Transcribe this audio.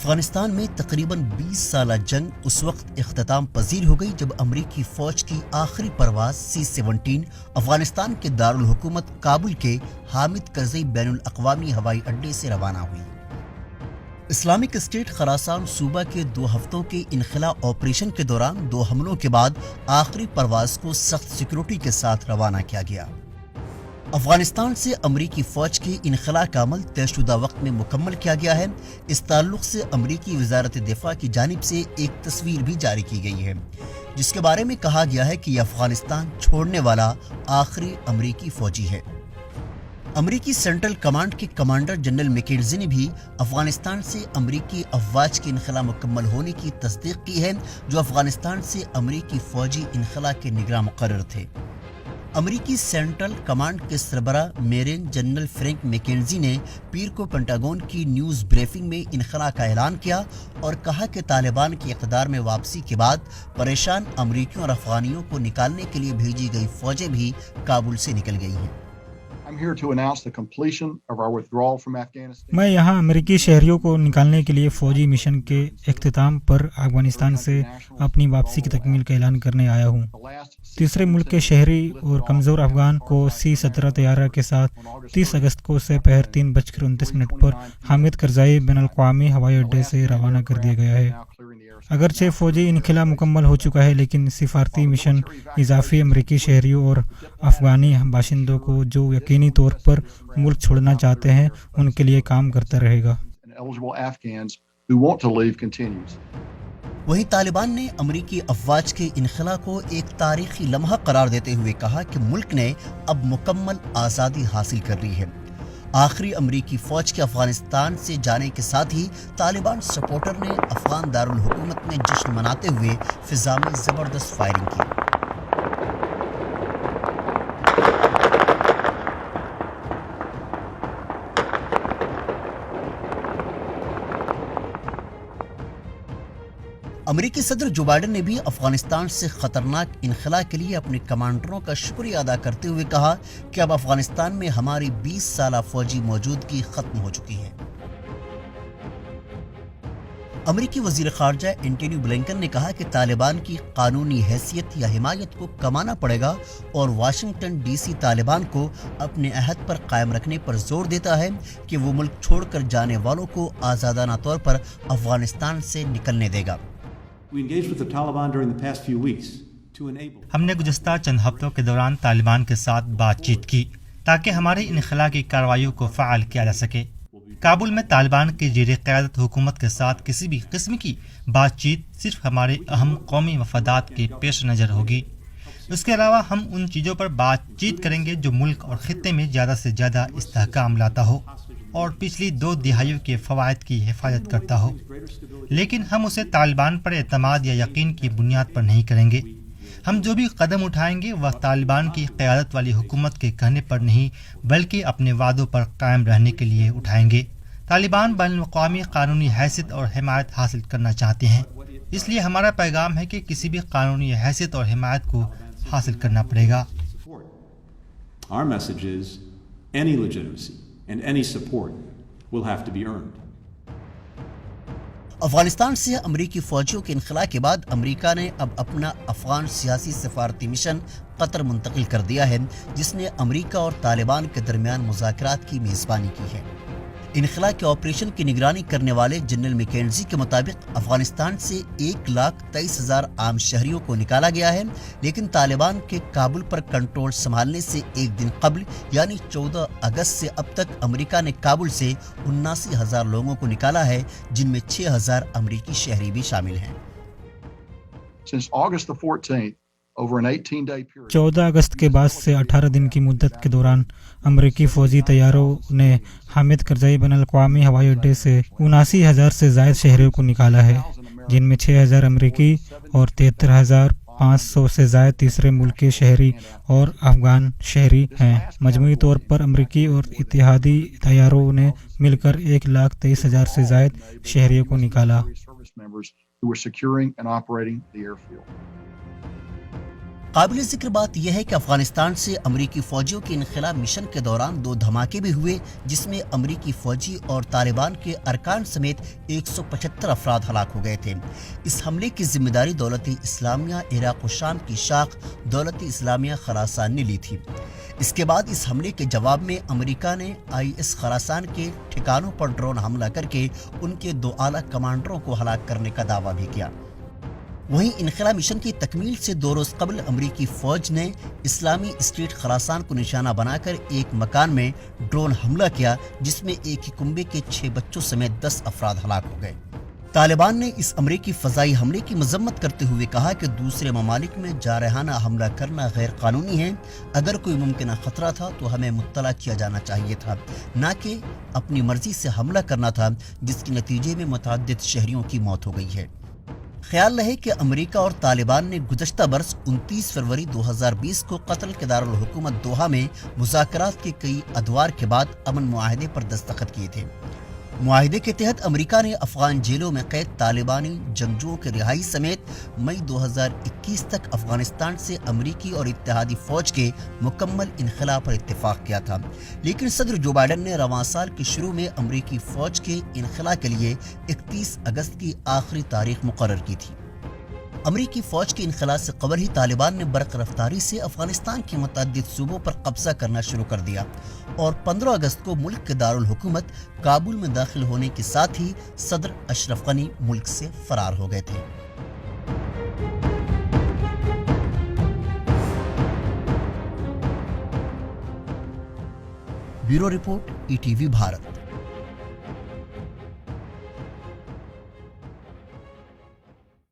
افغانستان میں تقریباً 20 سالہ جنگ اس وقت اختتام پذیر ہو گئی جب امریکی فوج کی آخری پرواز C-17 افغانستان کے دارالحکومت کابل کے حامد کرزئی بین الاقوامی ہوائی اڈے سے روانہ ہوئی۔ اسلامک اسٹیٹ خراسان صوبہ کے 2 ہفتوں کے انخلاء آپریشن کے دوران 2 حملوں کے بعد آخری پرواز کو سخت سیکورٹی کے ساتھ روانہ کیا گیا۔ افغانستان سے امریکی فوج کے انخلاء کا عمل طے شدہ وقت میں مکمل کیا گیا ہے۔ اس تعلق سے امریکی وزارت دفاع کی جانب سے ایک تصویر بھی جاری کی گئی ہے جس کے بارے میں کہا گیا ہے کہ یہ افغانستان چھوڑنے والا آخری امریکی فوجی ہے۔ امریکی سینٹرل کمانڈ کے کمانڈر جنرل میکنزی نے بھی افغانستان سے امریکی افواج کے انخلاء مکمل ہونے کی تصدیق کی ہے، جو افغانستان سے امریکی فوجی انخلاء کے نگراں مقرر تھے۔ امریکی سینٹرل کمانڈ کے سربراہ میجر جنرل فرینک میکنزی نے پیر کو پینٹاگون کی نیوز بریفنگ میں انخلاء کا اعلان کیا اور کہا کہ طالبان کی اقتدار میں واپسی کے بعد پریشان امریکیوں اور افغانیوں کو نکالنے کے لیے بھیجی گئی فوجیں بھی کابل سے نکل گئی ہیں۔ میں یہاں امریکی شہریوں کو نکالنے کے لیے فوجی مشن کے اختتام پر افغانستان سے اپنی واپسی کی تکمیل کا اعلان کرنے آیا ہوں۔ تیسرے ملک کے شہری اور کمزور افغان کو C-17 طیارہ کے ساتھ 30 اگست کو سپہر 3:29 پر حامد کرزئی بین الاقوامی ہوائی اڈے سے روانہ کر دیا گیا ہے۔ اگرچہ فوجی انخلاء مکمل ہو چکا ہے، لیکن سفارتی مشن اضافی امریکی شہریوں اور افغانی باشندوں کو جو یقینی طور پر ملک چھوڑنا چاہتے ہیں ان کے لیے کام کرتا رہے گا۔ وہیں طالبان نے امریکی افواج کے انخلاء کو ایک تاریخی لمحہ قرار دیتے ہوئے کہا کہ ملک نے اب مکمل آزادی حاصل کر لی ہے۔ آخری امریکی فوج کے افغانستان سے جانے کے ساتھ ہی طالبان سپورٹر نے افغان دارالحکومت میں جشن مناتے ہوئے فضا میں زبردست فائرنگ کی۔ امریکی صدر جو بائیڈن نے بھی افغانستان سے خطرناک انخلاء کے لیے اپنے کمانڈروں کا شکریہ ادا کرتے ہوئے کہا کہ اب افغانستان میں ہماری 20 سالہ فوجی موجودگی ختم ہو چکی ہے۔ امریکی وزیر خارجہ اینٹونی بلنکن نے کہا کہ طالبان کی قانونی حیثیت یا حمایت کو کمانا پڑے گا اور واشنگٹن DC طالبان کو اپنے عہد پر قائم رکھنے پر زور دیتا ہے کہ وہ ملک چھوڑ کر جانے والوں کو آزادانہ طور پر افغانستان سے نکلنے دے گا۔ ہم نے گزشتہ چند ہفتوں کے دوران طالبان کے ساتھ بات چیت کی تاکہ ہماری انخلاء کی کارروائیوں کو فعال کیا جا سکے۔ کابل میں طالبان کی زیر قیادت حکومت کے ساتھ کسی بھی قسم کی بات چیت صرف ہمارے اہم قومی مفادات کے پیش نظر ہوگی۔ اس کے علاوہ ہم ان چیزوں پر بات چیت کریں گے جو ملک اور خطے میں زیادہ سے زیادہ استحکام لاتا ہو اور پچھلی 2 دہائیوں کے فوائد کی حفاظت کرتا ہو، لیکن ہم اسے طالبان پر اعتماد یا یقین کی بنیاد پر نہیں کریں گے۔ ہم جو بھی قدم اٹھائیں گے وہ طالبان کی قیادت والی حکومت کے کہنے پر نہیں بلکہ اپنے وعدوں پر قائم رہنے کے لیے اٹھائیں گے۔ طالبان بین الاقوامی قانونی حیثیت اور حمایت حاصل کرنا چاہتے ہیں، اس لیے ہمارا پیغام ہے کہ کسی بھی قانونی حیثیت اور حمایت کو حاصل کرنا پڑے گا۔ Our message is any legitimacy and any support will have to be earned. Afghanistan سے امریکی فوجیوں کے انخلاء کے بعد امریکہ نے اب اپنا افغان سیاسی سفارتی مشن قطر منتقل کر دیا ہے، جس نے امریکہ اور طالبان کے درمیان مذاکرات کی میزبانی کی ہے۔ انخلاء کے آپریشن کی نگرانی کرنے والے جنرل میکنزی کے مطابق افغانستان سے 1,23,000 عام شہریوں کو نکالا گیا ہے، لیکن طالبان کے کابل پر کنٹرول سنبھالنے سے ایک دن قبل یعنی 14 اگست سے اب تک امریکہ نے کابل سے 79,000 لوگوں کو نکالا ہے، جن میں 6,000 امریکی شہری بھی شامل ہیں۔ 14 اگست کے بعد سے 18 دن کی مدت کے دوران امریکی فوجی طیاروں نے حامد کرزئی بین الاقوامی ہوائی اڈے سے 79,000 سے زائد شہریوں کو نکالا ہے، جن میں 6,000 امریکی اور 73,500 سے زائد تیسرے ملک کے شہری اور افغان شہری ہیں۔ مجموعی طور پر امریکی اور اتحادی طیاروں نے مل کر 1,23,000 سے زائد شہریوں کو نکالا۔ قابل ذکر بات یہ ہے کہ افغانستان سے امریکی فوجیوں کے انخلا مشن کے دوران 2 دھماکے بھی ہوئے جس میں امریکی فوجی اور طالبان کے ارکان سمیت 175 افراد ہلاک ہو گئے تھے۔ اس حملے کی ذمہ داری دولت اسلامیہ عراق و شام کی شاخ دولت اسلامیہ خراسان نے لی تھی۔ اس کے بعد اس حملے کے جواب میں امریکہ نے IS خراسان کے ٹھکانوں پر ڈرون حملہ کر کے ان کے 2 اعلیٰ کمانڈروں کو ہلاک کرنے کا دعویٰ بھی کیا۔ وہیں انخلا مشن کی تکمیل سے 2 روز قبل امریکی فوج نے اسلامی اسٹیٹ خراسان کو نشانہ بنا کر ایک مکان میں ڈرون حملہ کیا جس میں ایک ہی کنبے کے 6 بچوں سمیت 10 افراد ہلاک ہو گئے۔ طالبان نے اس امریکی فضائی حملے کی مذمت کرتے ہوئے کہا کہ دوسرے ممالک میں جارحانہ حملہ کرنا غیر قانونی ہے۔ اگر کوئی ممکنہ خطرہ تھا تو ہمیں مطلع کیا جانا چاہیے تھا، نہ کہ اپنی مرضی سے حملہ کرنا تھا جس کے نتیجے میں متعدد شہریوں کی موت ہو گئی ہے۔ خیال رہے کہ امریکہ اور طالبان نے گزشتہ برس 29 فروری 2020 کو قطر کے دارالحکومت دوحہ میں مذاکرات کے کئی ادوار کے بعد امن معاہدے پر دستخط کیے تھے۔ معاہدے کے تحت امریکہ نے افغان جیلوں میں قید طالبانی جنگجوؤں کی رہائی سمیت مئی 2021 تک افغانستان سے امریکی اور اتحادی فوج کے مکمل انخلا پر اتفاق کیا تھا، لیکن صدر جو بائیڈن نے رواں سال کے شروع میں امریکی فوج کے انخلا کے لیے 31 اگست کی آخری تاریخ مقرر کی تھی۔ امریکی فوج کے انخلا سے قبل ہی طالبان نے برق رفتاری سے افغانستان کے متعدد صوبوں پر قبضہ کرنا شروع کر دیا اور 15 اگست کو ملک کے دارالحکومت کابل میں داخل ہونے کے ساتھ ہی صدر اشرف غنی ملک سے فرار ہو گئے تھے۔ Bureau report ETV Bharat.